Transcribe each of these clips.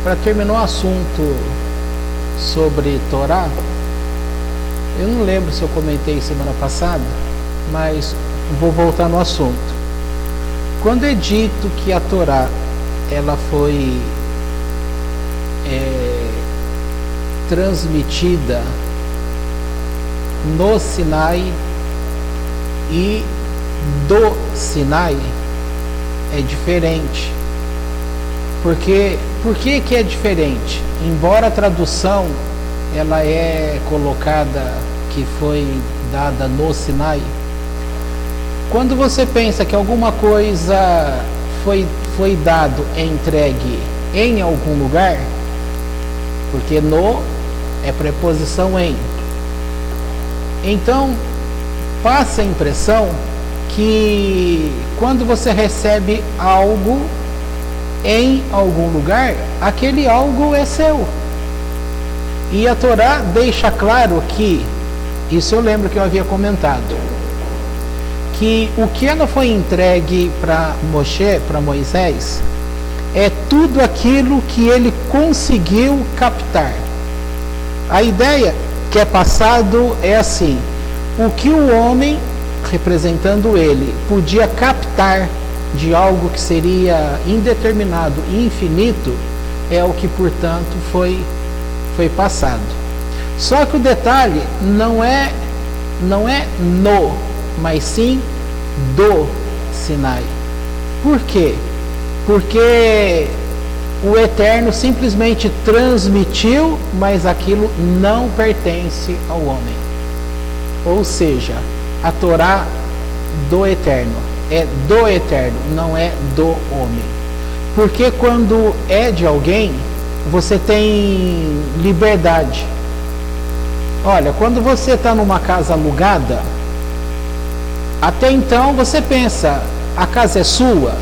para terminar o assunto sobre Torá, eu não lembro se eu comentei semana passada, mas vou voltar no assunto. Quando é dito que a Torá ela foi transmitida no Sinai e do Sinai, é diferente. Por que é diferente? Embora a tradução ela é colocada que foi dada no Sinai, quando você pensa que alguma coisa foi dado, entregue em algum lugar, porque no é preposição em, então passa a impressão que quando você recebe algo em algum lugar, aquele algo é seu. E a Torá deixa claro que, isso eu lembro que eu havia comentado, que o que ela foi entregue para Moisés, é tudo aquilo que ele conseguiu captar. A ideia que é passado é assim: o que o homem, representando ele, podia captar de algo que seria indeterminado e infinito, é o que, portanto, foi passado. Só que o detalhe não é no, mas sim do Sinai. Por quê? Porque o Eterno simplesmente transmitiu, mas aquilo não pertence ao homem. Ou seja, a Torá do Eterno é do Eterno, não é do homem. Porque quando é de alguém, você tem liberdade. Olha, quando você está numa casa alugada, até então você pensa, a casa é sua,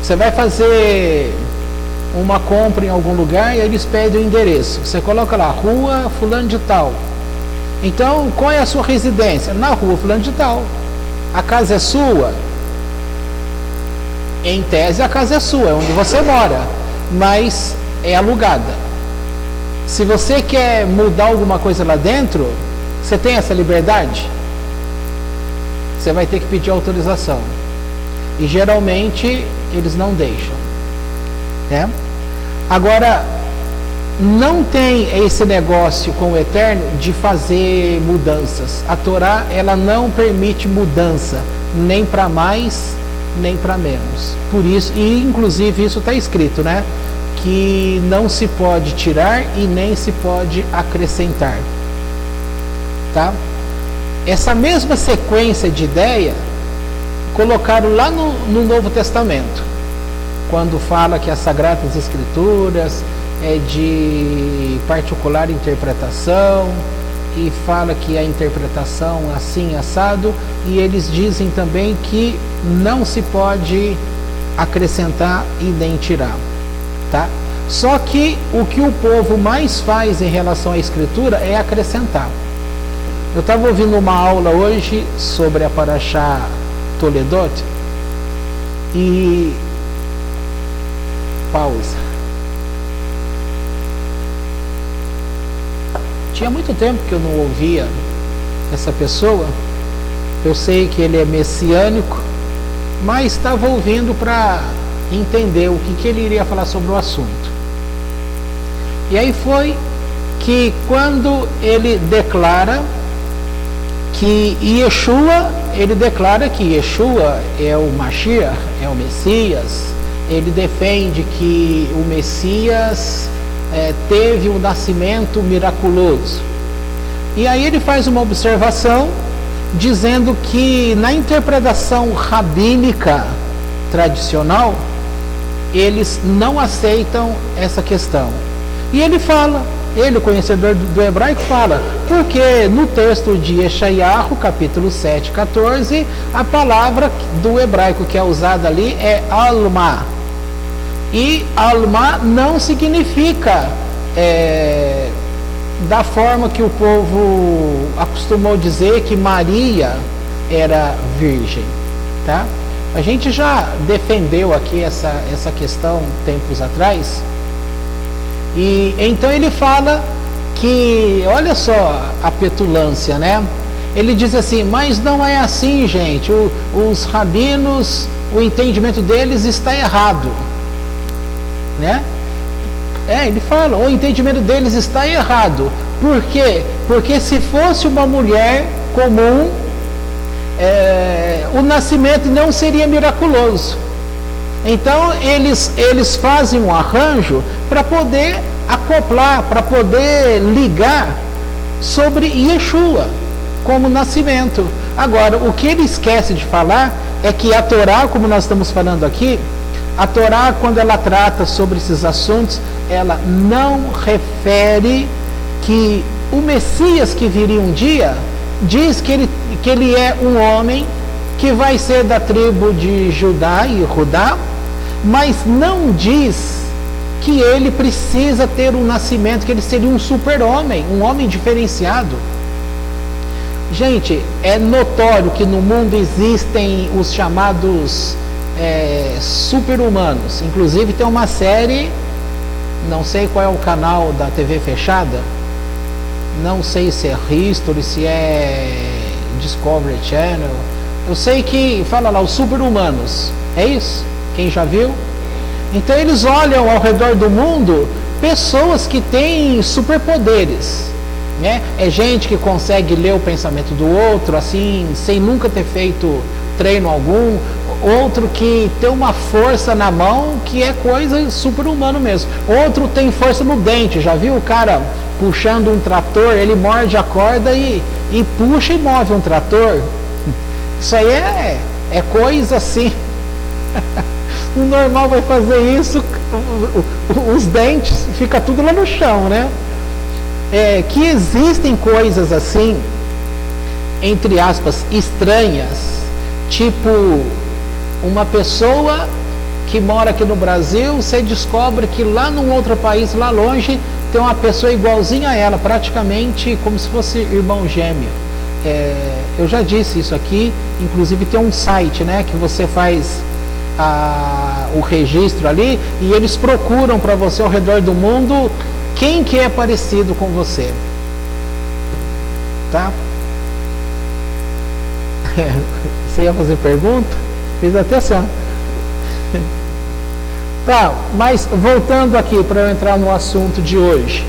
você vai fazer uma compra em algum lugar e eles pedem o endereço. Você coloca lá, rua fulano de tal. Então, qual é a sua residência? Na rua fulano de tal. A casa é sua? Em tese, a casa é sua, é onde você mora, mas é alugada. Se você quer mudar alguma coisa lá dentro, você tem essa liberdade? Você vai ter que pedir autorização. E geralmente eles não deixam, né? Agora, não tem esse negócio com o Eterno de fazer mudanças. A Torá, ela não permite mudança, nem para mais, nem para menos. Por isso, e inclusive isso está escrito, né? Que não se pode tirar e nem se pode acrescentar, tá? Essa mesma sequência de ideia colocaram lá no Novo Testamento, quando fala que as Sagradas Escrituras é de particular interpretação, e fala que a interpretação assim, assado, e eles dizem também que não se pode acrescentar e nem tirar, tá? Só que o que o povo mais faz em relação à Escritura é acrescentar. Eu estava ouvindo uma aula hoje sobre a Parashá Toledot, e pausa. Tinha muito tempo que eu não ouvia essa pessoa. Eu sei que ele é messiânico, mas estava ouvindo para entender o que ele iria falar sobre o assunto. E aí foi que quando ele declara que Yeshua, ele declara que Yeshua é o Mashiach, é o Messias. Ele defende que o Messias teve um nascimento miraculoso. E aí ele faz uma observação dizendo que na interpretação rabínica tradicional, eles não aceitam essa questão. E ele fala, ele, o conhecedor do hebraico, fala, porque no texto de Yeshayahu, capítulo 7, 14, a palavra do hebraico que é usada ali é alma. E alma não significa da forma que o povo acostumou dizer que Maria era virgem, tá? A gente já defendeu aqui essa questão tempos atrás, E então ele fala que, olha só a petulância, né? Ele diz assim, mas não é assim, gente, os rabinos, o entendimento deles está errado, né? Ele fala, o entendimento deles está errado. Por quê? Porque se fosse uma mulher comum, o nascimento não seria miraculoso. Então eles fazem um arranjo para poder acoplar, para poder ligar sobre Yeshua como nascimento. Agora, o que ele esquece de falar é que a Torá, como nós estamos falando aqui, a Torá, quando ela trata sobre esses assuntos, ela não refere que o Messias que viria um dia, diz que ele é um homem que vai ser da tribo de Judá e Judá, mas não diz que ele precisa ter um nascimento, que ele seria um super-homem, um homem diferenciado. Gente, é notório que no mundo existem os chamados super-humanos. Inclusive tem uma série, não sei qual é o canal da TV fechada, não sei se é History, se é Discovery Channel. Eu sei que fala lá, os super-humanos. É isso? Quem já viu? Então eles olham ao redor do mundo pessoas que têm superpoderes, né? É gente que consegue ler o pensamento do outro, assim, sem nunca ter feito treino algum. Outro que tem uma força na mão que é coisa super-humano mesmo. Outro tem força no dente. Já viu o cara puxando um trator? Ele morde a corda e puxa e move um trator. Isso aí é coisa assim. O normal vai fazer isso, os dentes, fica tudo lá no chão, né? Que existem coisas assim, entre aspas, estranhas, tipo uma pessoa que mora aqui no Brasil, você descobre que lá num outro país, lá longe, tem uma pessoa igualzinha a ela, praticamente como se fosse irmão gêmeo. Eu já disse isso aqui, inclusive tem um site, né, que você faz o registro ali e eles procuram para você ao redor do mundo quem que é parecido com você, tá? Você ia fazer pergunta? Fiz até assim. Tá, mas voltando aqui para eu entrar no assunto de hoje.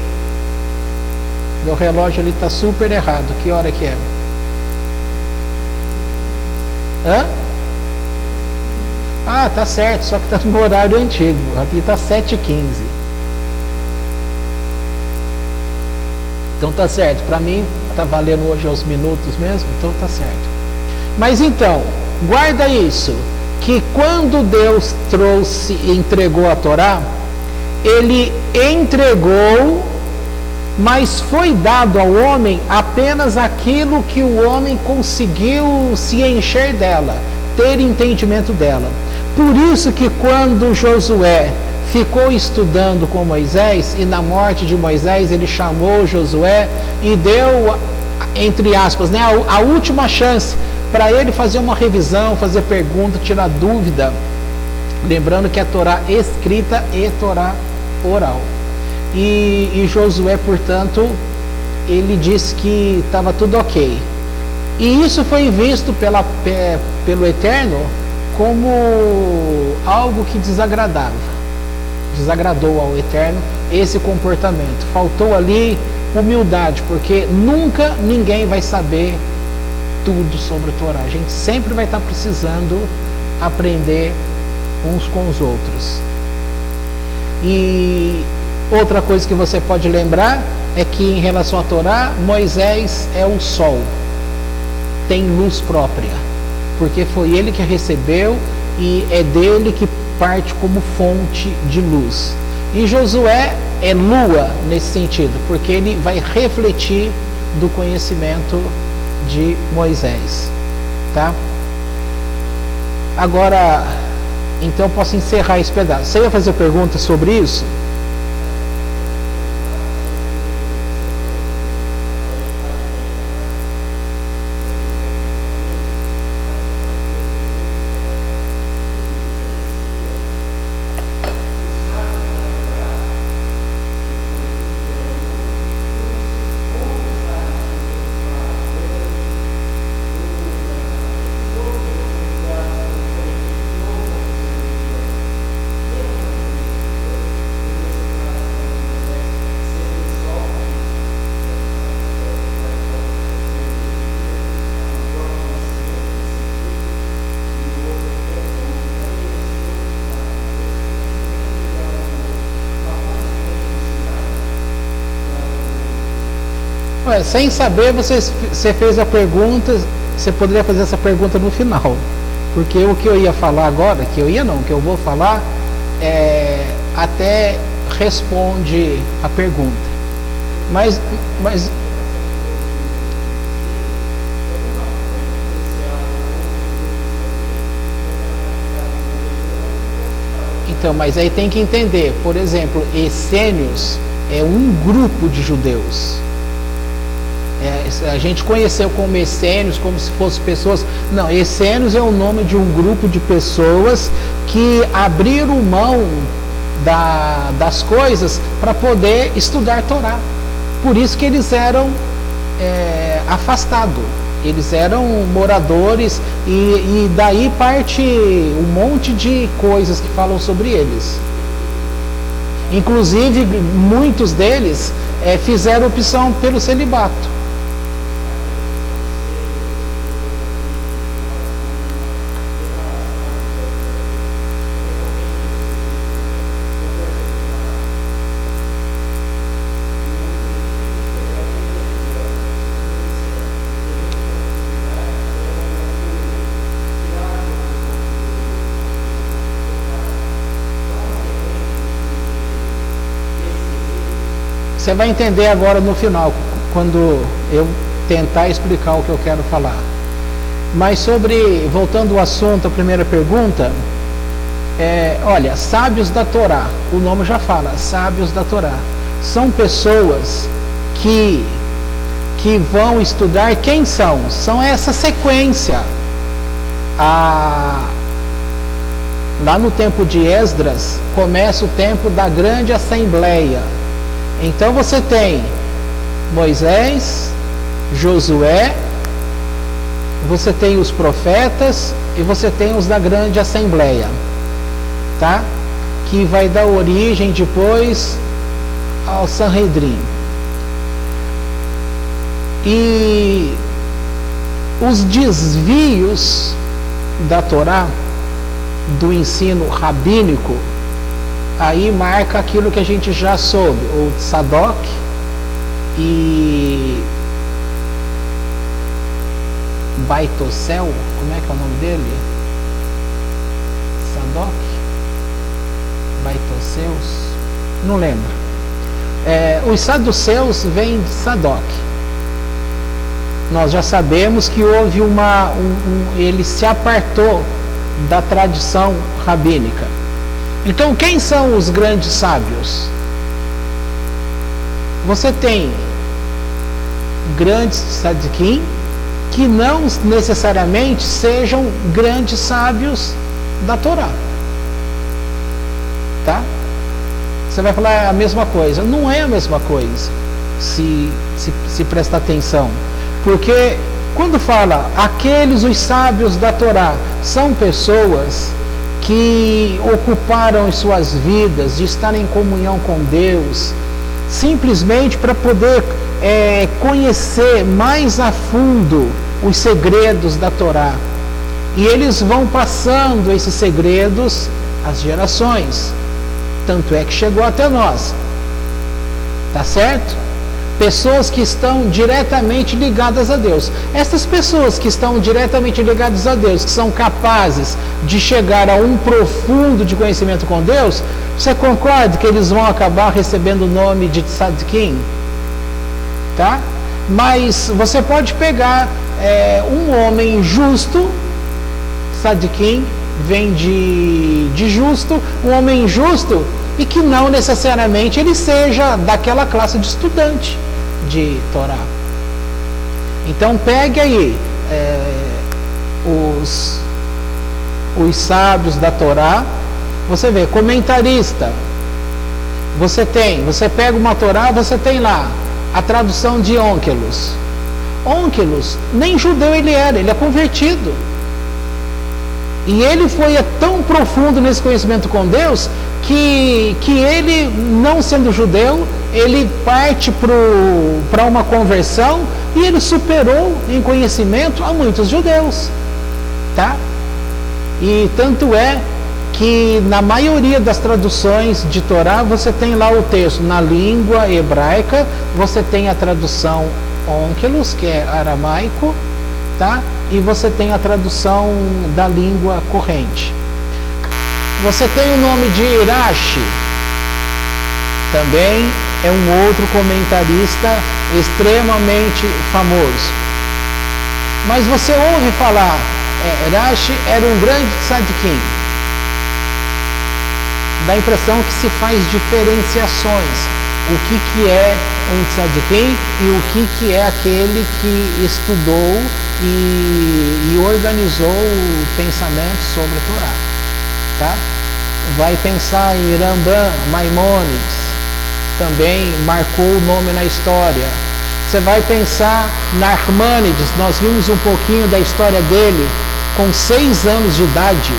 Meu relógio ali está super errado. Que hora que é? Hã? Ah, tá certo, só que está no horário antigo. Aqui está 7h15. Então tá certo. Para mim, tá valendo hoje aos minutos mesmo, então tá certo. Mas então, guarda isso, que quando Deus entregou a Torá, Ele entregou, mas foi dado ao homem apenas aquilo que o homem conseguiu se encher dela, ter entendimento dela. Por isso que quando Josué ficou estudando com Moisés, e na morte de Moisés ele chamou Josué e deu, entre aspas, né, a última chance para ele fazer uma revisão, fazer pergunta, tirar dúvida, lembrando que é Torá escrita e Torá oral. E Josué, portanto, ele disse que estava tudo ok. E isso foi visto pelo Eterno como algo que desagradou ao Eterno esse comportamento. Faltou ali humildade, porque nunca ninguém vai saber tudo sobre a Torá. A gente sempre vai estar precisando aprender uns com os outros. E outra coisa que você pode lembrar é que em relação à Torá, Moisés é o sol, tem luz própria, porque foi ele que recebeu e é dele que parte como fonte de luz. E Josué é lua nesse sentido, porque ele vai refletir do conhecimento de Moisés, tá? Agora, então eu posso encerrar esse pedaço. Você ia fazer perguntas sobre isso? Sem saber, você fez a pergunta, você poderia fazer essa pergunta no final. Porque o que eu ia falar agora, o que eu vou falar, até responde a pergunta. Mas então, mas aí tem que entender, por exemplo, essênios é um grupo de judeus. A gente conheceu como essênios, como se fossem pessoas. Não, essênios é o nome de um grupo de pessoas que abriram mão das coisas para poder estudar Torá. Por isso que eles eram afastados. Eles eram moradores e daí parte um monte de coisas que falam sobre eles. Inclusive, muitos deles fizeram opção pelo celibato. Você vai entender agora no final, quando eu tentar explicar o que eu quero falar. Mas voltando ao assunto, a primeira pergunta, olha, sábios da Torá, o nome já fala, sábios da Torá, são pessoas que vão estudar. Quem são? São essa sequência. Lá no tempo de Esdras, começa o tempo da grande assembleia. Então você tem Moisés, Josué, você tem os profetas e você tem os da grande assembleia, tá? Que vai dar origem depois ao Sanhedrin. E os desvios da Torá, do ensino rabínico, aí marca aquilo que a gente já soube, o Tzadok e Baitocel, como é que é o nome dele? Tzadok? Baitoceus? Não lembro. Os saduceus vêm de Tzadok. Nós já sabemos que houve ele se apartou da tradição rabínica. Então, quem são os grandes sábios? Você tem grandes tzadikim que não necessariamente sejam grandes sábios da Torá. Tá? Você vai falar a mesma coisa. Não é a mesma coisa, se prestar atenção. Porque quando fala aqueles, os sábios da Torá, são pessoas que ocuparam as suas vidas de estar em comunhão com Deus, simplesmente para poder conhecer mais a fundo os segredos da Torá. E eles vão passando esses segredos às gerações. Tanto é que chegou até nós. Tá certo? Pessoas que estão diretamente ligadas a Deus. Essas pessoas que estão diretamente ligadas a Deus, que são capazes de chegar a um profundo de conhecimento com Deus, você concorda que eles vão acabar recebendo o nome de tzadikim? Tá? Mas você pode pegar um homem justo, tzadikim vem de justo, um homem justo, e que não necessariamente ele seja daquela classe de estudante de Torá. Então pegue aí os sábios da Torá, você vê, comentarista, você pega uma Torá, você tem lá a tradução de Onkelos. Onkelos, nem judeu ele é convertido. E ele foi tão profundo nesse conhecimento com Deus que ele, não sendo judeu, ele parte para uma conversão e ele superou em conhecimento a muitos judeus. Tá? E tanto é que na maioria das traduções de Torá você tem lá o texto na língua hebraica, você tem a tradução Onkelos, que é aramaico, tá? E você tem a tradução da língua corrente. Você tem o nome de Irashi, também é um outro comentarista extremamente famoso. Mas você ouve falar, Rashi era um grande tzadikim. Dá a impressão que se faz diferenciações. O que é um tzadikim e o que é aquele que estudou e organizou o pensamento sobre a Torá. Tá? Vai pensar em Rambam, Maimônides, também marcou o nome na história. Você vai pensar na Nachmanides, nós vimos um pouquinho da história dele. Com 6 anos de idade,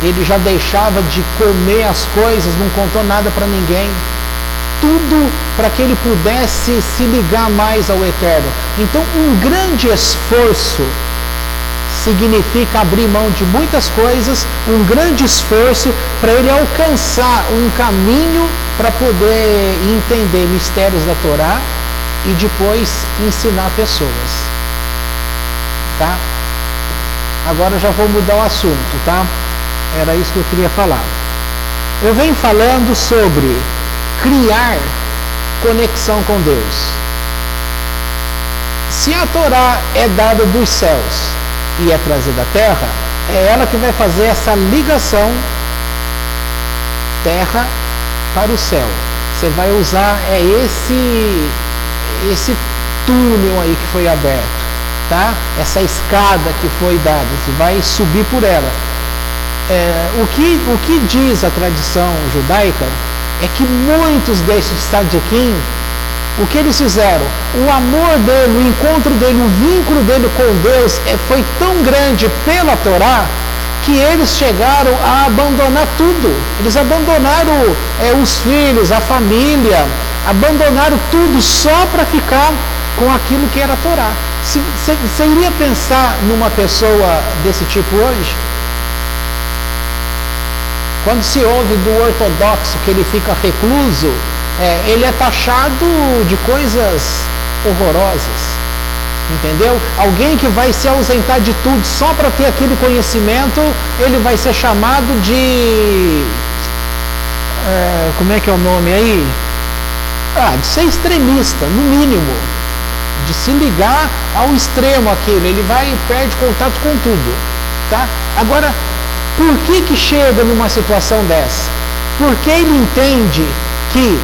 ele já deixava de comer as coisas, não contou nada para ninguém. Tudo para que ele pudesse se ligar mais ao Eterno. Então, um grande esforço significa abrir mão de muitas coisas, um grande esforço para ele alcançar um caminho para poder entender mistérios da Torá e depois ensinar pessoas. Tá? Agora já vou mudar o assunto, tá? Era isso que eu queria falar. Eu venho falando sobre criar conexão com Deus. Se a Torá é dada dos céus e é trazida à terra, é ela que vai fazer essa ligação terra para o céu. Você vai usar esse túnel aí que foi aberto, tá? Essa escada que foi dada, você vai subir por ela. O que diz a tradição judaica é que muitos desses tzadikim, o que eles fizeram? O amor dele, o encontro dele, o vínculo dele com Deus foi tão grande pela Torá que eles chegaram a abandonar tudo. Eles abandonaram os filhos, a família, abandonaram tudo só para ficar com aquilo que era a Torá. Você iria pensar numa pessoa desse tipo hoje? Quando se ouve do ortodoxo que ele fica recluso, ele é taxado de coisas horrorosas, entendeu? Alguém que vai se ausentar de tudo só para ter aquele conhecimento, ele vai ser chamado de... como é que é o nome aí? De ser extremista, no mínimo. De se ligar ao extremo aquilo, ele perde contato com tudo, tá? Agora, por que chega numa situação dessa? Porque ele entende que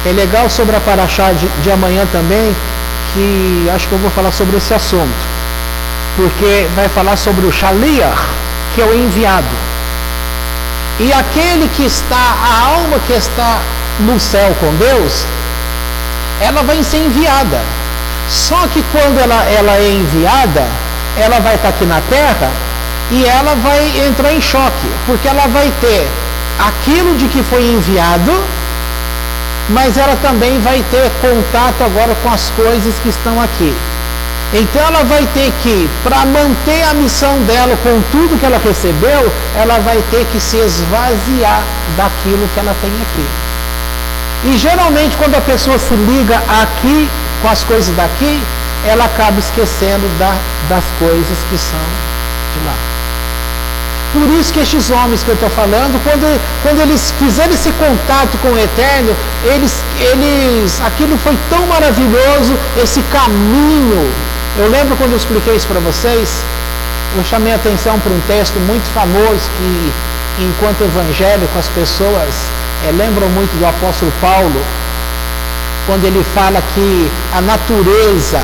é legal sobre a paraxá de amanhã também, que acho que eu vou falar sobre esse assunto, porque vai falar sobre o Shaliach, que é o enviado. E aquele que está, a alma que está no céu com Deus, ela vai ser enviada. Só que quando ela é enviada, ela vai estar aqui na terra e ela vai entrar em choque, porque ela vai ter aquilo de que foi enviado, mas ela também vai ter contato agora com as coisas que estão aqui. Então ela vai ter que, para manter a missão dela com tudo que ela recebeu, ela vai ter que se esvaziar daquilo que ela tem aqui. E geralmente quando a pessoa se liga aqui com as coisas daqui, ela acaba esquecendo das coisas que são de lá. Por isso que estes homens que eu estou falando, quando eles fizeram esse contato com o Eterno, aquilo foi tão maravilhoso, esse caminho. Eu lembro quando eu expliquei isso para vocês, eu chamei a atenção para um texto muito famoso que, enquanto evangélico, as pessoas lembram muito do apóstolo Paulo, quando ele fala que a natureza,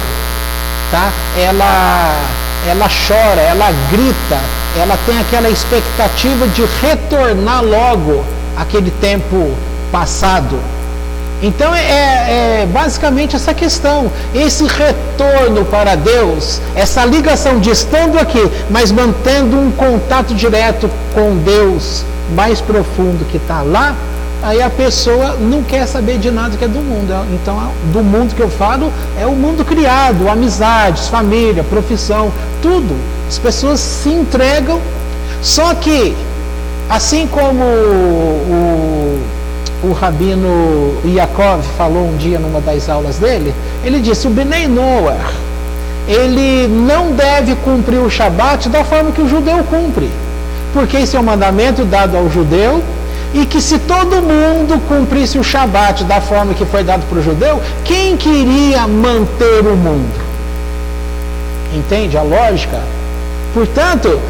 tá? Ela chora, ela grita, ela tem aquela expectativa de retornar logo àquele tempo passado. Então basicamente essa questão, esse retorno para Deus, essa ligação de estando aqui, mas mantendo um contato direto com Deus mais profundo que está lá. Aí a pessoa não quer saber de nada que é do mundo. Então, do mundo que eu falo é o mundo criado, amizades, família, profissão, tudo. As pessoas se entregam, só que, assim como o Rabino Yaakov falou um dia numa das aulas dele, ele disse, o Bnei Noach, ele não deve cumprir o Shabat da forma que o judeu cumpre, porque esse é um mandamento dado ao judeu, e que se todo mundo cumprisse o Shabat da forma que foi dado para o judeu, quem queria manter o mundo? Entende a lógica? Portanto,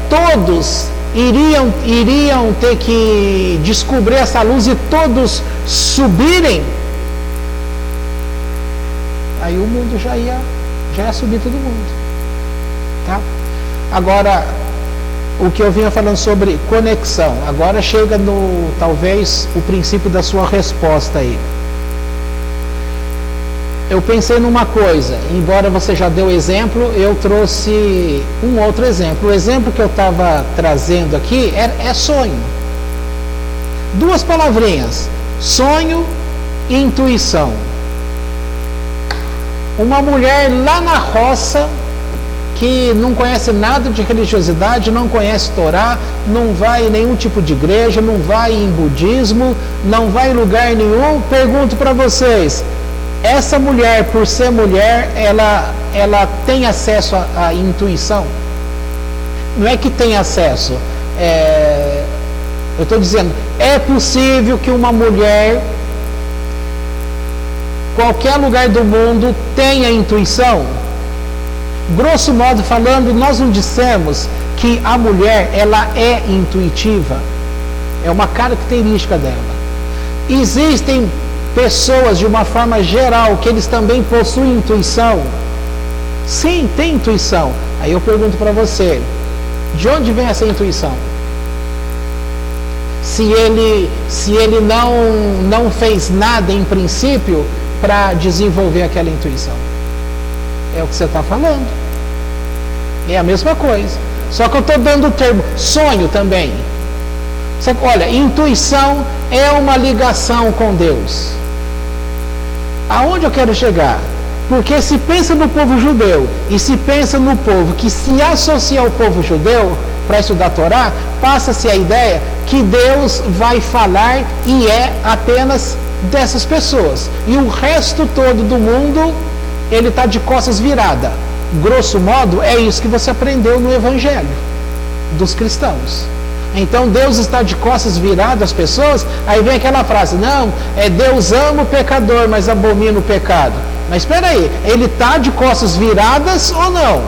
todos iriam ter que descobrir essa luz e todos subirem, aí o mundo já ia subir todo mundo, tá? Agora, o que eu vinha falando sobre conexão, agora chega no, talvez, o princípio da sua resposta aí. Eu pensei numa coisa, embora você já deu exemplo, eu trouxe um outro exemplo. O exemplo que eu estava trazendo aqui é sonho. Duas palavrinhas, sonho e intuição. Uma mulher lá na roça, que não conhece nada de religiosidade, não conhece Torá, não vai em nenhum tipo de igreja, não vai em budismo, não vai em lugar nenhum, pergunto para vocês, essa mulher, por ser mulher, ela tem acesso à intuição? Não é que tem acesso, eu estou dizendo, é possível que uma mulher, qualquer lugar do mundo, tenha intuição? Grosso modo falando, nós não dissemos que a mulher, ela é intuitiva, é uma característica dela. Existem pessoas, de uma forma geral, que eles também possuem intuição? Sim, tem intuição. Aí eu pergunto para você, de onde vem essa intuição? Se ele não fez nada em princípio para desenvolver aquela intuição. É o que você está falando. É a mesma coisa. Só que eu estou dando o termo sonho também. Olha, intuição é uma ligação com Deus. Aonde eu quero chegar? Porque se pensa no povo judeu e se pensa no povo que se associa ao povo judeu para estudar a Torá, passa-se a ideia que Deus vai falar e é apenas dessas pessoas. E o resto todo do mundo, ele está de costas virada. Grosso modo, é isso que você aprendeu no Evangelho dos cristãos. Então Deus está de costas viradas às pessoas, aí vem aquela frase, não, Deus ama o pecador, mas abomina o pecado. Mas espera aí, ele está de costas viradas ou não?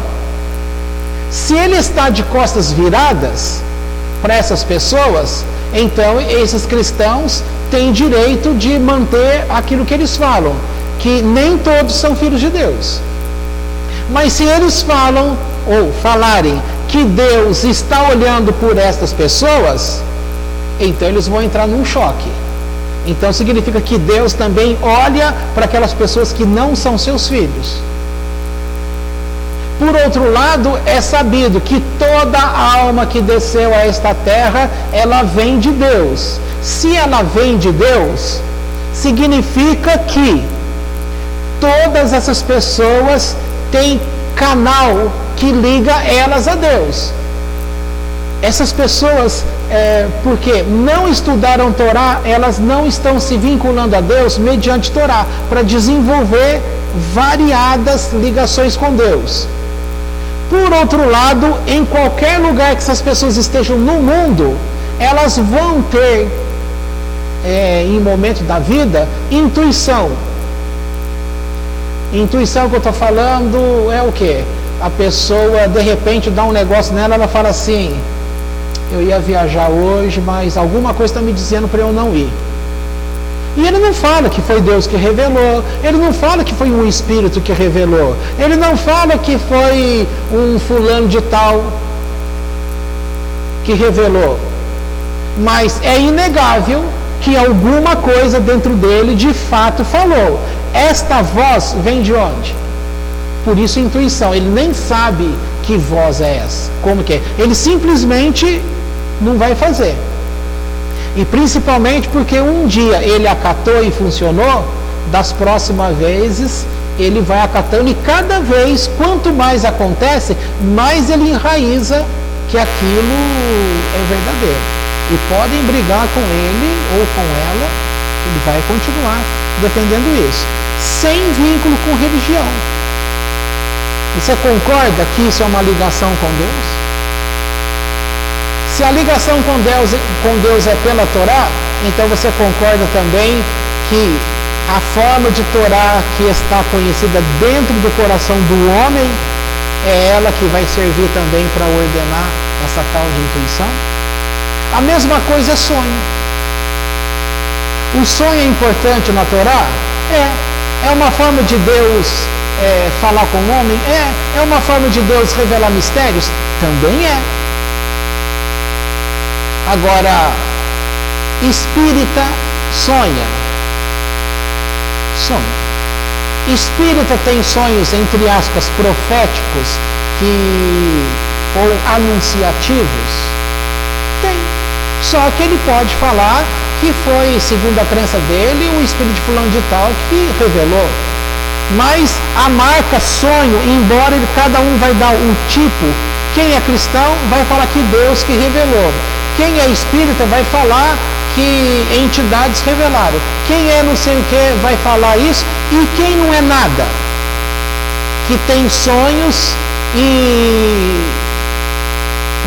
Se ele está de costas viradas para essas pessoas, então esses cristãos têm direito de manter aquilo que eles falam, que nem todos são filhos de Deus. Mas se eles falam ou falarem que Deus está olhando por estas pessoas, então eles vão entrar num choque. Então significa que Deus também olha para aquelas pessoas que não são seus filhos. Por outro lado, é sabido que toda alma que desceu a esta terra, ela vem de Deus. Se ela vem de Deus, significa que todas essas pessoas têm canal que liga elas a Deus. Essas pessoas, porque não estudaram Torá, elas não estão se vinculando a Deus mediante Torá, para desenvolver variadas ligações com Deus. Por outro lado, em qualquer lugar que essas pessoas estejam no mundo, elas vão ter, em momento da vida, intuição. Intuição que eu estou falando é o quê? A pessoa, de repente, dá um negócio nela, ela fala assim, eu ia viajar hoje, mas alguma coisa está me dizendo para eu não ir. E ele não fala que foi Deus que revelou, ele não fala que foi um espírito que revelou, ele não fala que foi um fulano de tal que revelou. Mas é inegável que alguma coisa dentro dele de fato falou. Esta voz vem de onde? Por isso intuição, ele nem sabe que voz é essa, como que é. Ele simplesmente não vai fazer. E principalmente porque um dia ele acatou e funcionou, das próximas vezes ele vai acatando e cada vez, quanto mais acontece, mais ele enraiza que aquilo é verdadeiro. e podem brigar com ele ou com ela, ele vai continuar defendendo isso, sem vínculo com religião. Você concorda que isso é uma ligação com Deus? Se a ligação com Deus é pela Torá, então você concorda também que a forma de Torá que está conhecida dentro do coração do homem é ela que vai servir também para ordenar essa tal de intuição? A mesma coisa é sonho. O sonho é importante na Torá? É uma forma de Deus falar com o homem? É uma forma de Deus revelar mistérios? Também é. Agora, espírita sonha. Espírita tem sonhos, entre aspas, proféticos ou anunciativos? Tem. Só que ele pode falar que foi, segundo a crença dele, o espírito de fulano de tal que revelou. Mas a marca sonho, embora cada um vai dar um tipo, quem é cristão vai falar que Deus que revelou. Quem é espírita vai falar que entidades revelaram. Quem é não sei o que vai falar isso. E quem não é nada, que tem sonhos e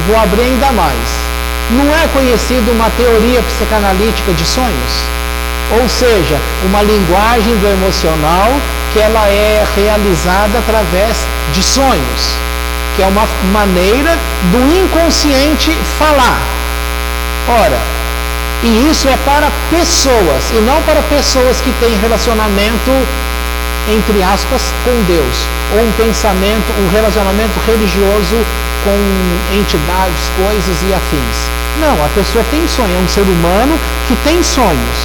vou abrir ainda mais. Não é conhecido uma teoria psicanalítica de sonhos? Ou seja, uma linguagem do emocional que ela é realizada através de sonhos, que é uma maneira do inconsciente falar. Ora, e isso é para pessoas, e não para pessoas que têm relacionamento, entre aspas, com Deus, ou um relacionamento religioso com entidades, coisas e afins. Não, a pessoa tem sonho, é um ser humano que tem sonhos.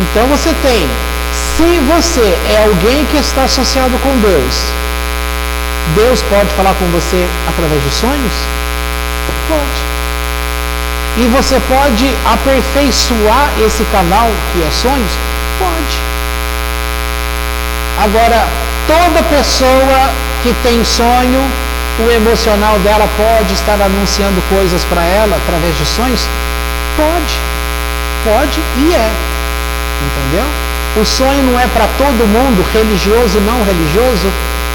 Então você tem, se você é alguém que está associado com Deus, Deus pode falar com você através de sonhos? Pode. E você pode aperfeiçoar esse canal que é sonhos? Pode. Agora, toda pessoa que tem sonho, o emocional dela pode estar anunciando coisas para ela através de sonhos? Pode e é. Entendeu? O sonho não é para todo mundo, religioso e não religioso?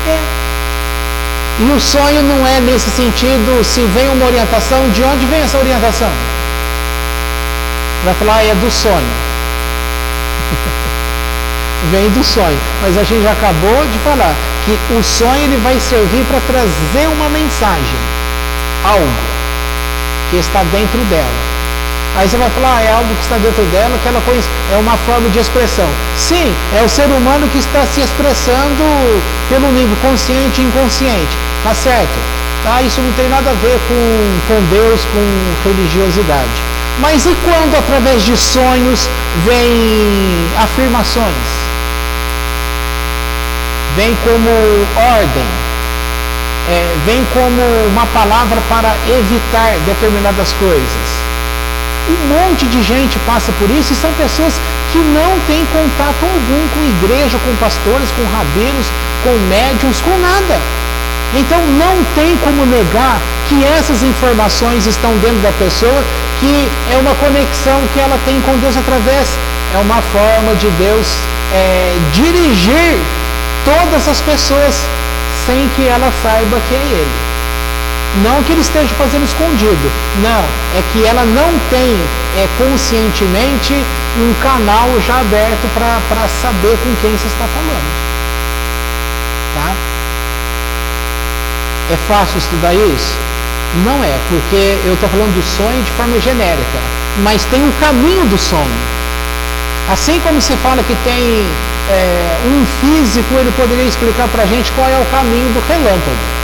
É. E o sonho não é nesse sentido, se vem uma orientação, de onde vem essa orientação? Vai falar, é do sonho. Vem do sonho. Mas a gente já acabou de falar que o sonho ele vai servir para trazer uma mensagem, algo que está dentro dela. Aí você vai falar, é algo que está dentro dela, que ela conhece, é uma forma de expressão. Sim, é o ser humano que está se expressando pelo nível consciente e inconsciente. Tá certo? Isso não tem nada a ver com Deus, com religiosidade. Mas e quando através de sonhos vem afirmações? Vem como ordem, vem como uma palavra para evitar determinadas coisas. Um monte de gente passa por isso e são pessoas que não têm contato algum com igreja, com pastores, com rabinos, com médiuns, com nada. Então não tem como negar que essas informações estão dentro da pessoa, que é uma conexão que ela tem com Deus através, é uma forma de Deus dirigir todas as pessoas sem que ela saiba que é Ele. Não que ele esteja fazendo escondido, não, é que ela não tem conscientemente um canal já aberto para saber com quem você está falando. Tá? É fácil estudar isso? Não é, porque eu estou falando do sonho de forma genérica, mas tem o caminho do sonho. Assim como se fala que tem um físico, ele poderia explicar para a gente qual é o caminho do relâmpago.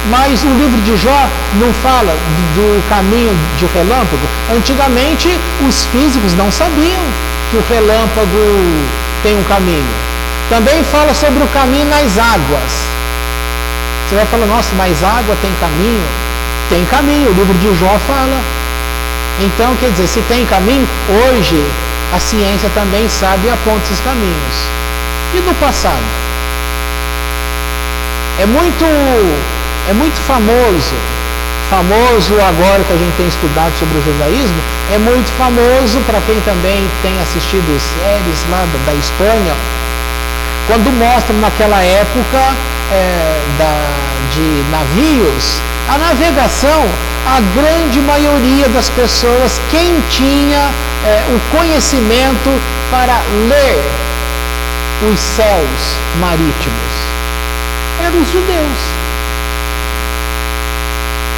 Mas o livro de Jó não fala do caminho de relâmpago. Antigamente, os físicos não sabiam que o relâmpago tem um caminho. Também fala sobre o caminho nas águas. Você vai falar, nossa, mas água tem caminho? Tem caminho, o livro de Jó fala. Então, quer dizer, se tem caminho, hoje a ciência também sabe e aponta esses caminhos. E no passado? É muito famoso famoso agora que a gente tem estudado sobre o judaísmo, é muito famoso para quem também tem assistido séries lá da Espanha, quando mostram naquela época de navios, a navegação, a grande maioria das pessoas, quem tinha o conhecimento para ler os céus marítimos, eram os judeus.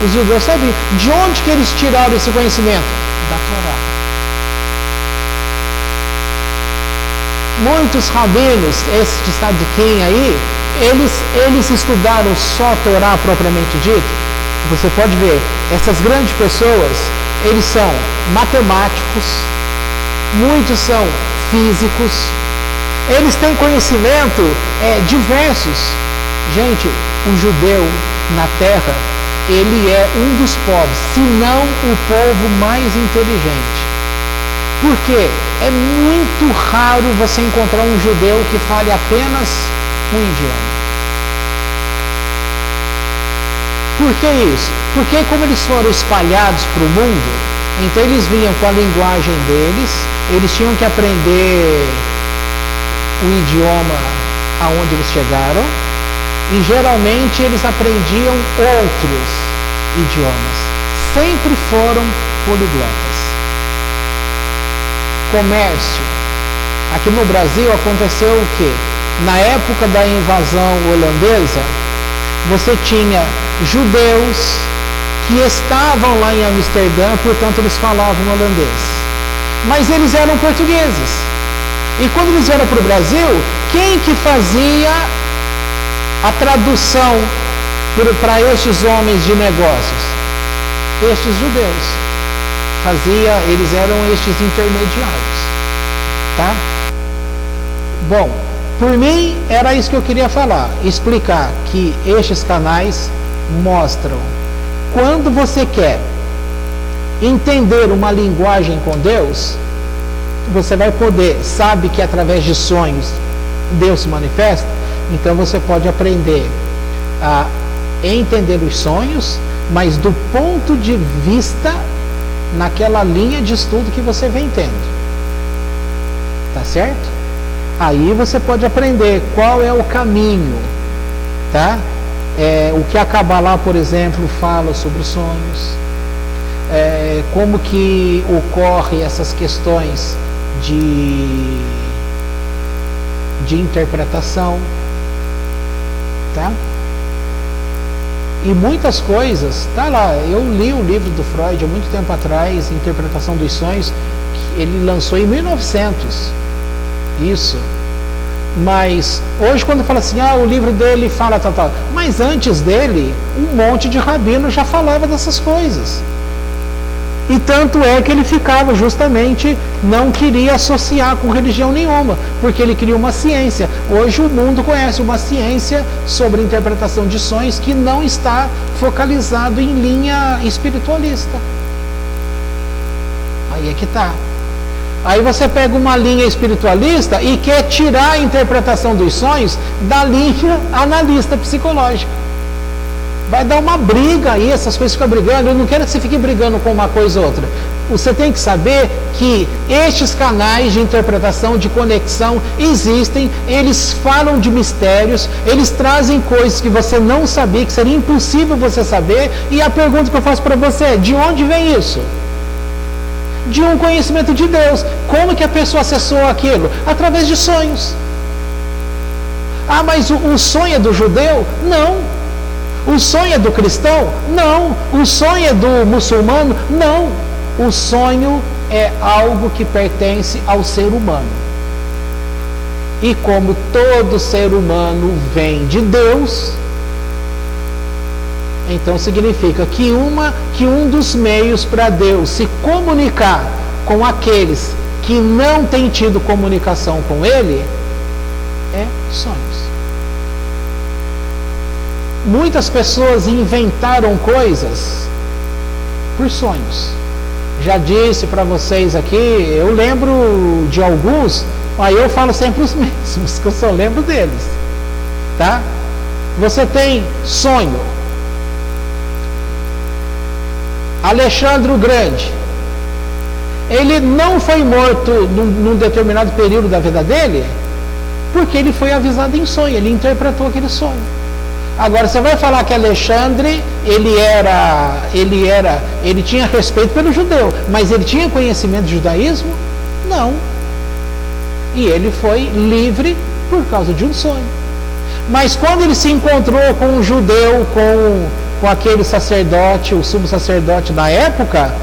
Os judeus sabiam. De onde que eles tiraram esse conhecimento? Da Torá. Muitos rabinos, esse de Sadiquim aí, eles estudaram só a Torá propriamente dito. Você pode ver, essas grandes pessoas, eles são matemáticos, muitos são físicos, eles têm conhecimento diversos. Gente, o judeu na terra, ele é um dos povos, se não o povo mais inteligente. Por quê? É muito raro você encontrar um judeu que fale apenas um idioma. Por que isso? Porque como eles foram espalhados para o mundo, então eles vinham com a linguagem deles, eles tinham que aprender o idioma aonde eles chegaram, e geralmente eles aprendiam outros idiomas. Sempre foram poliglotas. Comércio. Aqui no Brasil aconteceu o quê? Na época da invasão holandesa, você tinha judeus que estavam lá em Amsterdã, portanto eles falavam holandês. Mas eles eram portugueses. E quando eles vieram para o Brasil, quem que fazia a tradução para estes homens de negócios? Estes judeus. Eles eram estes intermediários. Tá? Bom, por mim era isso que eu queria falar. Explicar que estes canais mostram quando você quer entender uma linguagem com Deus, você vai poder, sabe que através de sonhos Deus se manifesta, então você pode aprender a entender os sonhos, mas do ponto de vista naquela linha de estudo que você vem tendo. Tá certo? Aí você pode aprender qual é o caminho, tá? O que a Kabbalah, por exemplo, fala sobre os sonhos, como que ocorrem essas questões de interpretação, tá? E muitas coisas, tá lá, eu li o livro do Freud há muito tempo atrás, Interpretação dos Sonhos, que ele lançou em 1900, isso. Mas hoje quando fala assim, o livro dele fala tal, mas antes dele, um monte de rabino já falava dessas coisas. E tanto é que ele ficava justamente, não queria associar com religião nenhuma, porque ele queria uma ciência. Hoje o mundo conhece uma ciência sobre interpretação de sonhos que não está focalizado em linha espiritualista. Aí é que está. Aí você pega uma linha espiritualista e quer tirar a interpretação dos sonhos da linha analista psicológica. Vai dar uma briga aí, essas coisas ficam brigando. Eu não quero que você fique brigando com uma coisa ou outra. Você tem que saber que estes canais de interpretação, de conexão, existem, eles falam de mistérios, eles trazem coisas que você não sabia, que seria impossível você saber. E a pergunta que eu faço para você é, de onde vem isso? De um conhecimento de Deus. Como que a pessoa acessou aquilo? Através de sonhos. Mas o sonho é do judeu? Não. O sonho é do cristão? Não. O sonho é do muçulmano? Não. O sonho é algo que pertence ao ser humano. E como todo ser humano vem de Deus, então significa que um dos meios para Deus se comunicar com aqueles que não têm tido comunicação com Ele é sonhos. Muitas pessoas inventaram coisas por sonhos. Já disse para vocês aqui, eu lembro de alguns, aí eu falo sempre os mesmos, que eu só lembro deles. Tá? Você tem sonho. Alexandre o Grande, ele não foi morto num determinado período da vida dele, porque ele foi avisado em sonho, ele interpretou aquele sonho. Agora, você vai falar que Alexandre, ele tinha respeito pelo judeu, mas ele tinha conhecimento do judaísmo? Não. E ele foi livre por causa de um sonho. Mas quando ele se encontrou com um judeu, com aquele sacerdote, o sumo sacerdote da época,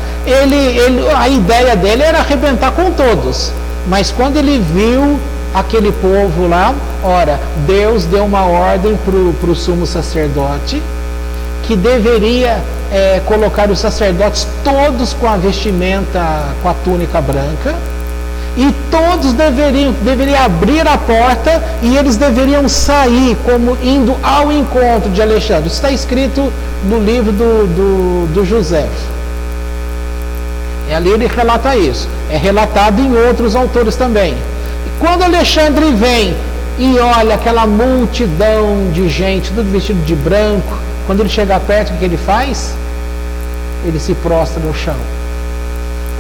a ideia dele era arrebentar com todos. Mas quando ele viu aquele povo lá, ora, Deus deu uma ordem para o sumo sacerdote que deveria colocar os sacerdotes todos com a vestimenta, com a túnica branca, e todos deveriam abrir a porta e eles deveriam sair como indo ao encontro de Alexandre. Isso está escrito no livro do José. Ali ele relata isso. É relatado em outros autores também. Quando Alexandre vem e olha aquela multidão de gente, tudo vestido de branco, quando ele chega perto, o que ele faz? Ele se prostra no chão.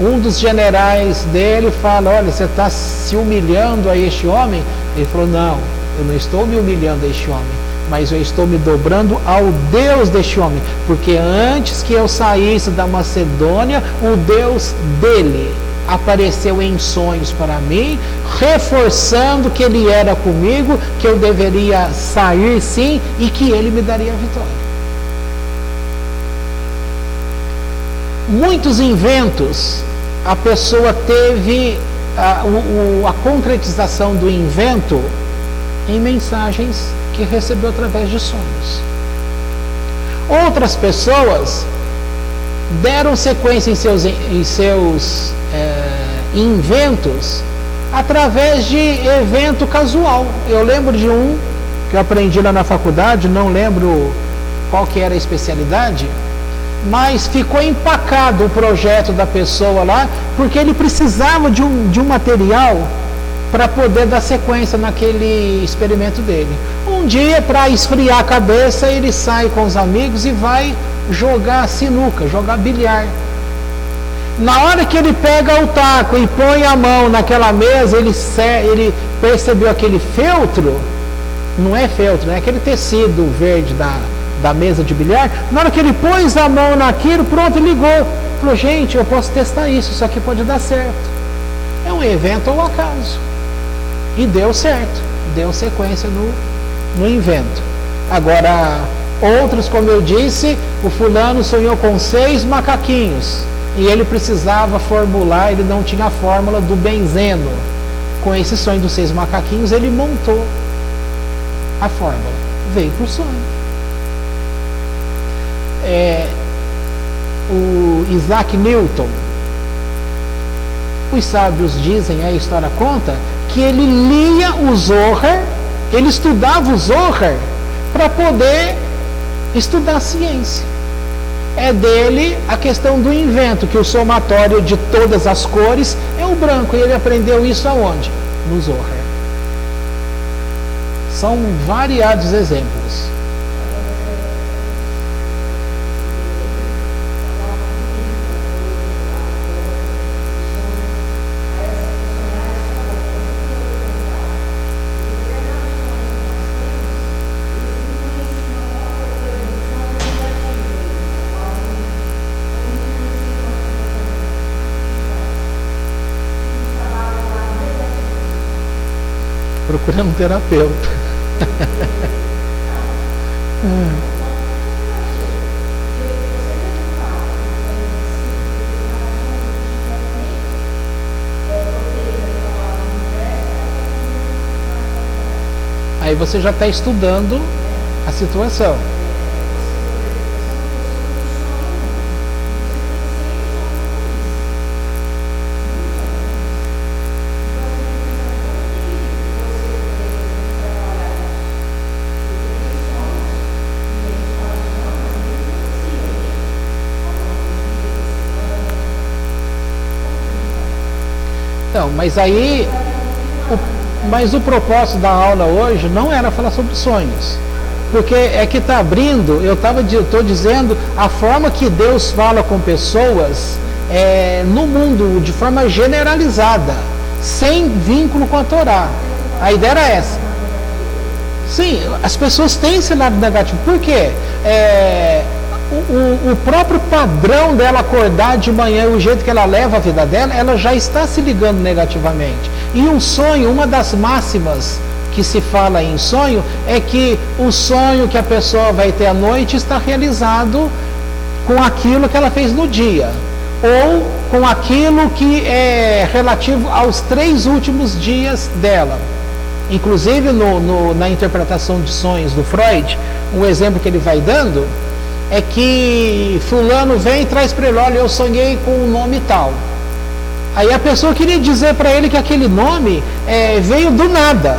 Um dos generais dele fala: olha, você está se humilhando a este homem? Ele falou: não, eu não estou me humilhando a este homem, mas eu estou me dobrando ao Deus deste homem, porque antes que eu saísse da Macedônia, o Deus dele apareceu em sonhos para mim, reforçando que ele era comigo, que eu deveria sair sim e que ele me daria a vitória. Muitos inventos, a pessoa teve a concretização do invento em mensagens que recebeu através de sonhos. Outras pessoas deram sequência em seus inventos através de evento casual. Eu lembro de um que eu aprendi lá na faculdade, não lembro qual que era a especialidade, mas ficou empacado o projeto da pessoa lá, porque ele precisava de um material para poder dar sequência naquele experimento dele. Um dia, para esfriar a cabeça, ele sai com os amigos e vai jogar sinuca, jogar bilhar. Na hora que ele pega o taco e põe a mão naquela mesa, ele percebeu aquele feltro, não é feltro, é aquele tecido verde da mesa de bilhar. Na hora que ele pôs a mão naquilo, pronto, ligou. Falou: gente, eu posso testar isso aqui pode dar certo. É um evento ao acaso. E deu certo, deu sequência no invento. Agora, outros, como eu disse, o fulano sonhou com 6 macaquinhos e ele precisava formular, ele não tinha a fórmula do benzeno. Com esse sonho dos 6 macaquinhos, ele montou a fórmula, veio para o sonho. O Isaac Newton, os sábios dizem, a história conta, que ele lia o Zohar, ele estudava o Zohar para poder estudar a ciência. É dele a questão do invento, que o somatório de todas as cores é o branco, e ele aprendeu isso aonde? No Zohar. São variados exemplos. Procurando um terapeuta. Aí você já está estudando a situação. Então, mas o propósito da aula hoje não era falar sobre sonhos. porque é que está abrindo, eu estou dizendo a forma que Deus fala com pessoas no mundo de forma generalizada, sem vínculo com a Torá. A ideia era essa. Sim, as pessoas têm esse lado negativo. Por quê? O próprio padrão dela acordar de manhã, o jeito que ela leva a vida dela, ela já está se ligando negativamente. E um sonho, uma das máximas que se fala em sonho, é que o sonho que a pessoa vai ter à noite está realizado com aquilo que ela fez no dia, ou com aquilo que é relativo aos 3 últimos dias dela. Inclusive na interpretação de sonhos do Freud, um exemplo que ele vai dando é que fulano vem e traz para ele: olha, eu sonhei com um nome tal. Aí a pessoa queria dizer para ele que aquele nome veio do nada.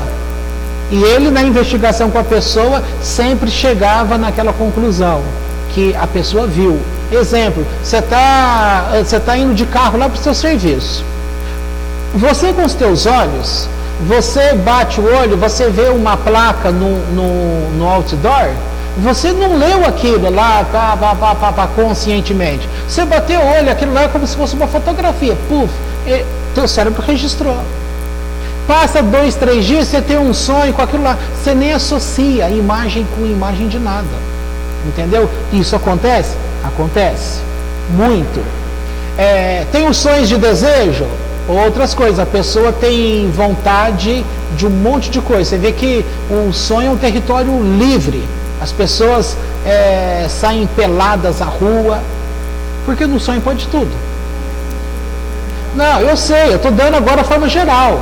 E ele, na investigação com a pessoa, sempre chegava naquela conclusão que a pessoa viu. Exemplo, você tá indo de carro lá para o seu serviço. Você, com os teus olhos, você bate o olho, você vê uma placa no outdoor, você não leu aquilo lá conscientemente. Você bateu o olho, aquilo lá é como se fosse uma fotografia. Puf, teu cérebro registrou. Passa 2, 3 dias, você tem um sonho com aquilo lá. Você nem associa imagem com imagem de nada. Entendeu? Isso acontece? Acontece. Muito. Tem os sonhos de desejo? Outras coisas. A pessoa tem vontade de um monte de coisa. Você vê que o sonho é um território livre. As pessoas saem peladas à rua. Porque no sonho pode tudo. Não, eu sei. Eu estou dando agora a forma geral.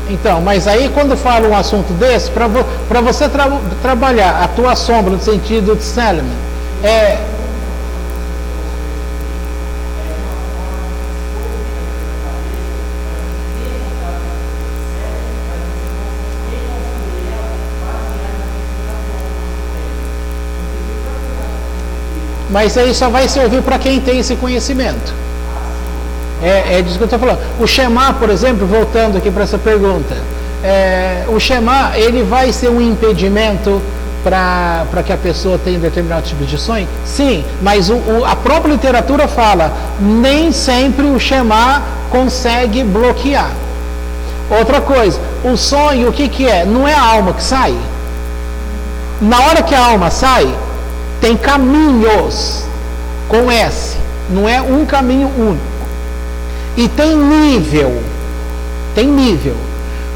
Então, mas aí quando fala um assunto desse, para você trabalhar a tua sombra no sentido de Selman, mas aí só vai servir para quem tem esse conhecimento. É disso que eu estou falando. O Shema, por exemplo, voltando aqui para essa pergunta, o Shema, ele vai ser um impedimento para que a pessoa tenha determinado tipo de sonho? Sim, mas a própria literatura fala, nem sempre o Shema consegue bloquear. Outra coisa, o sonho, o que é? Não é a alma que sai. Na hora que a alma sai, tem caminhos com S, não é um caminho único. E tem nível.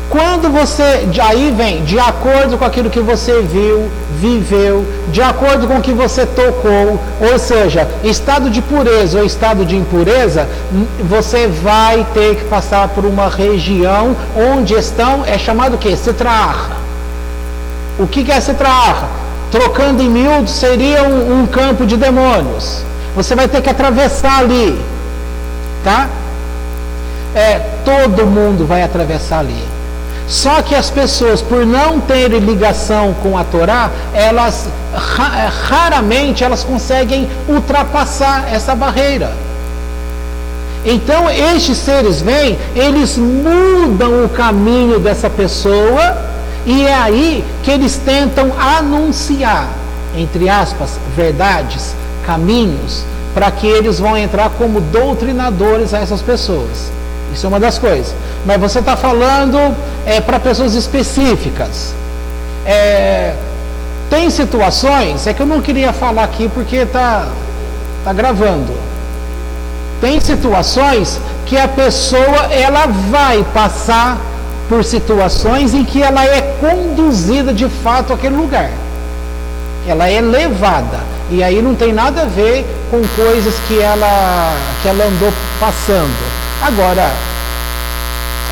Quando você, aí vem, de acordo com aquilo que você viu, viveu, de acordo com o que você tocou, ou seja, estado de pureza ou estado de impureza, você vai ter que passar por uma região onde estão, é chamado o quê? Sitraha. O que é Sitraha? Trocando em miúdos, seria um campo de demônios. Você vai ter que atravessar ali, tá? Todo mundo vai atravessar ali. Só que as pessoas, por não terem ligação com a Torá, elas raramente elas conseguem ultrapassar essa barreira. Então estes seres vêm, eles mudam o caminho dessa pessoa, e é aí que eles tentam anunciar, entre aspas, verdades, caminhos, para que eles vão entrar como doutrinadores a essas pessoas. Isso é uma das coisas. Mas você está falando para pessoas específicas. Tem situações, é que eu não queria falar aqui porque está gravando. Tem situações que a pessoa ela vai passar por situações em que ela é conduzida de fato àquele lugar. Ela é levada. E aí não tem nada a ver com coisas que ela andou passando. Agora,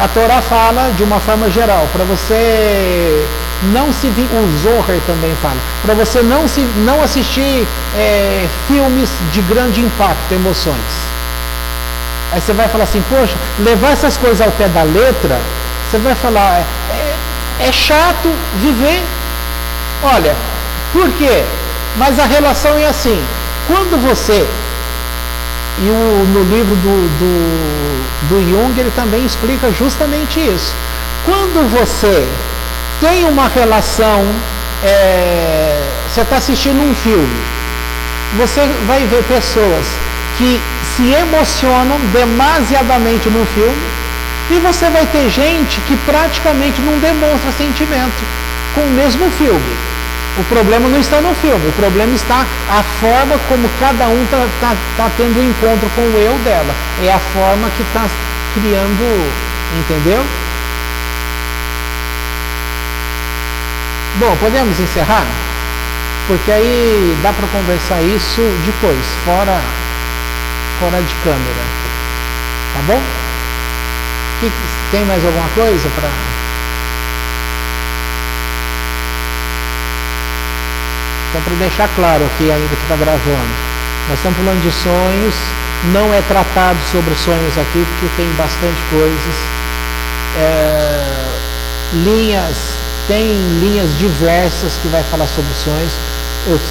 a Torá fala de uma forma geral, para você não se o Zohar também fala, para você não assistir filmes de grande impacto, emoções. Aí você vai falar assim, poxa, levar essas coisas ao pé da letra, você vai falar, é chato viver. Olha, por quê? Mas a relação é assim, quando você, no livro do Jung, ele também explica justamente isso. Quando você tem uma relação, você está assistindo um filme, você vai ver pessoas que se emocionam demasiadamente no filme, e você vai ter gente que praticamente não demonstra sentimento com o mesmo filme. O problema não está no filme, o problema está a forma como cada um está tendo um encontro com o eu dela. É a forma que está criando, entendeu? Bom, podemos encerrar? Porque aí dá para conversar isso depois, fora de câmera. Tá bom? Tem mais alguma coisa para... Só para deixar claro aqui, ainda que está gravando. Nós estamos falando de sonhos, não é tratado sobre sonhos aqui, porque tem bastante coisas. Tem linhas diversas que vai falar sobre sonhos.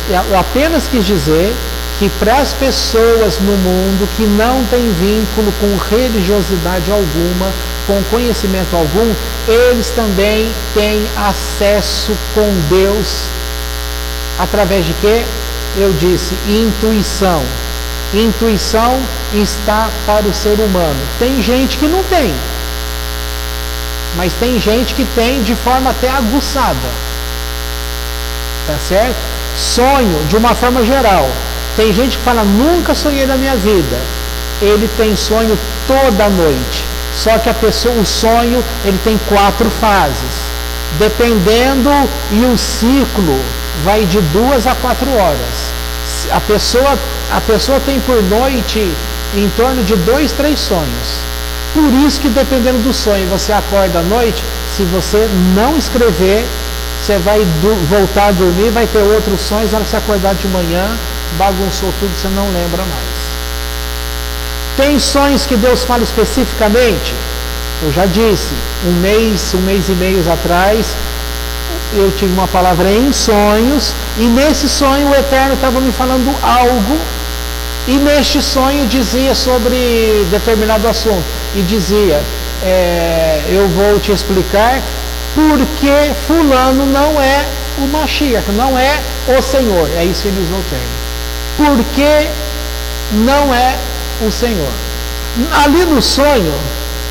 Eu apenas quis dizer que para as pessoas no mundo que não têm vínculo com religiosidade alguma, com conhecimento algum, eles também têm acesso com Deus. Através de quê? Eu disse, intuição. Intuição está para o ser humano. Tem gente que não tem, mas tem gente que tem de forma até aguçada. Tá certo? Sonho, de uma forma geral. Tem gente que fala, nunca sonhei na minha vida. Ele tem sonho toda noite. Só que o sonho, ele tem 4 fases. Dependendo, e o ciclo vai de 2 a 4 horas. A pessoa tem por noite em torno de 2, 3 sonhos. Por isso que dependendo do sonho, você acorda à noite, se você não escrever, você vai voltar a dormir, vai ter outros sonhos, na hora que você acordar de manhã, bagunçou tudo, você não lembra mais. Tem sonhos que Deus fala especificamente? Eu já disse, um mês e meio atrás, eu tive uma palavra em sonhos, e nesse sonho o Eterno estava me falando algo, e neste sonho dizia sobre determinado assunto, e dizia, eu vou te explicar porque fulano não é o Mashiach, não é o Senhor, é isso que ele usou o termo, porque não é o Senhor. Ali no sonho,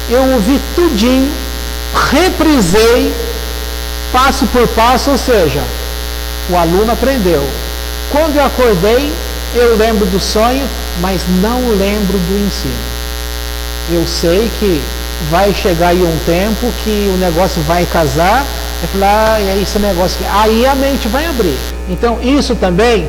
eu ouvi tudinho, reprisei, passo por passo, ou seja, o aluno aprendeu. Quando eu acordei, eu lembro do sonho, mas não lembro do ensino. Eu sei que vai chegar aí um tempo que o negócio vai casar, eu falar, e é esse negócio aqui. Aí a mente vai abrir. Então, isso também,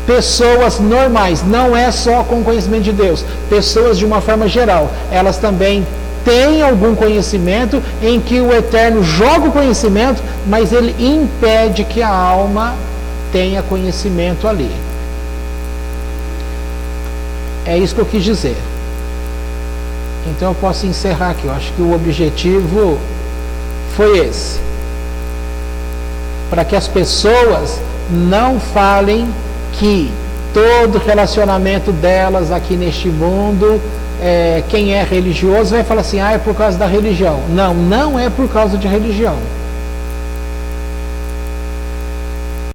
pessoas normais, não é só com conhecimento de Deus, pessoas de uma forma geral, elas também têm algum conhecimento em que o Eterno joga o conhecimento, mas ele impede que a alma tenha conhecimento ali. É isso que eu quis dizer. Então eu posso encerrar aqui. Eu acho que o objetivo foi esse. Para que as pessoas não falem que todo relacionamento delas aqui neste mundo, quem é religioso vai falar assim, é por causa da religião. Não, não é por causa de religião.